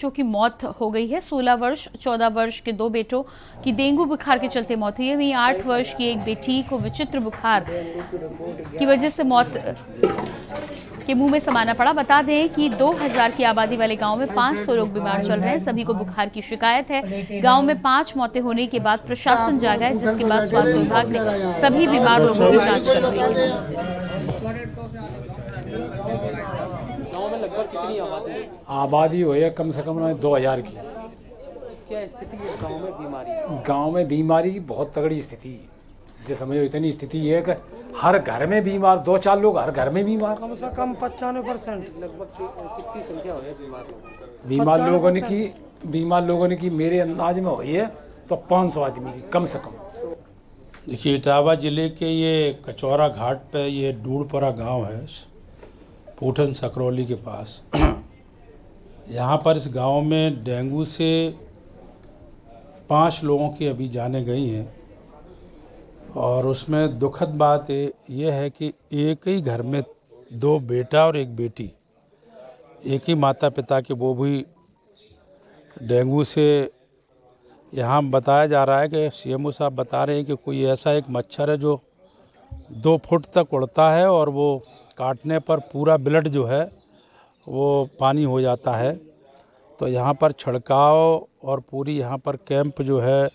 बच्चों की मौत हो गई है। 16 वर्ष 14 वर्ष के दो बेटों की डेंगू बुखार के चलते मौत हुई है। वहीं 8 वर्ष की एक बेटी को विचित्र बुखार की वजह से मौत के मुंह में समाना पड़ा। बता दें कि 2000 की आबादी वाले गांव में 500 लोग बीमार चल रहे हैं। सभी को बुखार की शिकायत है। गांव में 5 मौतें होने के बाद प्रशासन जागा है, जिसके बाद स्वास्थ्य विभाग ने सभी बीमार लोगों की जांच कर रही है। गाँव में लगभग कितनी आबादी है? आबादी हो है कम से कम 2000 की। क्या स्थिति है गाँव में बीमारी? गांव में बीमारी की बहुत तगड़ी स्थिति है। जो समझो इतनी स्थिति है कि हर घर में बीमार, 2-4 लोग हर घर में बीमार। कम से कम 95% लगभग कितनी संख्या हो है बीमार लोगों? बीमार लोगों ने की मेरे अंदाज में हुई है तो 500 आदमी की कम से कम। देखिए, इटावा ज़िले के ये कचौरा घाट पे ये डूढ़परा गांव है, पूठन सकरौली के पास। यहाँ पर इस गांव में डेंगू से 5 लोगों की अभी जानें गई हैं और उसमें दुखद बात ये है कि एक ही घर में 2 बेटा और 1 बेटी, एक ही माता पिता के, वो भी डेंगू से। यहाँ बताया जा रहा है कि सीएमओ साहब बता रहे हैं कि कोई ऐसा एक मच्छर है जो 2 फुट तक उड़ता है और वो काटने पर पूरा ब्लड जो है वो पानी हो जाता है। तो यहाँ पर छिड़काव और पूरी यहाँ पर कैंप जो है,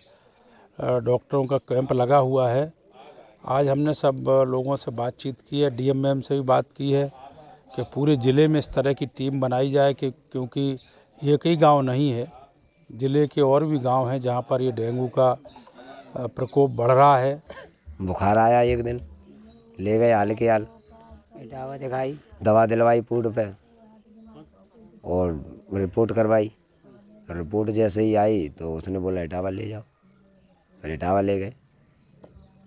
डॉक्टरों का कैंप लगा हुआ है। आज हमने सब लोगों से बातचीत की है, डीएम मैम से भी बात की है कि पूरे ज़िले में इस तरह की टीम बनाई जाए कि क्योंकि एक ही गांव नहीं है, ज़िले के और भी गांव हैं जहां पर ये डेंगू का प्रकोप बढ़ रहा है। बुखार आया एक दिन, ले गए हाल के हाल, दवा दिखाई, दवा दिलवाई पूड पे और रिपोर्ट करवाई। तो रिपोर्ट जैसे ही आई तो उसने बोला इटावा ले जाओ। फिर इटावा ले गए,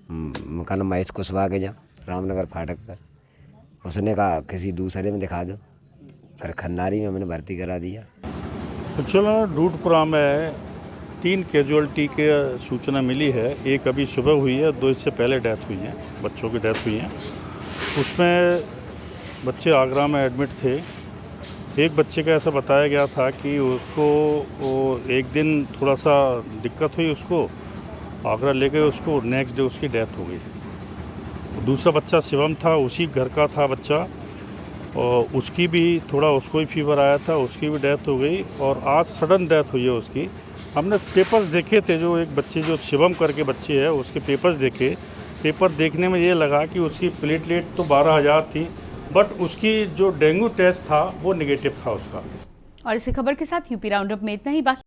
मकान महेश कुशवाहा के, जहाँ रामनगर फाटक पर। उसने कहा किसी दूसरे में दिखा दो। फिर खन्नारी में मैंने भर्ती करा दिया। चलो, डूढ़पुरा में 3 कैजुअल्टी के सूचना मिली है। एक अभी सुबह हुई है, 2 इससे पहले डेथ हुई हैं, बच्चों की डेथ हुई हैं। उसमें बच्चे आगरा में एडमिट थे। एक बच्चे का ऐसा बताया गया था कि उसको एक दिन थोड़ा सा दिक्कत हुई, उसको आगरा ले गए, उसको नेक्स्ट डे उसकी डेथ हो गई। दूसरा बच्चा शिवम था, उसी घर का था बच्चा, और उसकी भी उसको ही फीवर आया था, उसकी भी डेथ हो गई। और आज सडन डेथ हुई है उसकी। हमने पेपर्स देखे थे, जो एक बच्चे जो शिवम करके बच्चे है उसके पेपर्स देखे। पेपर देखने में ये लगा कि उसकी प्लेटलेट तो 12,000 थी, बट उसकी जो डेंगू टेस्ट था वो नेगेटिव था उसका। और इसी खबर के साथ यूपी राउंडअप में इतना ही। बाकी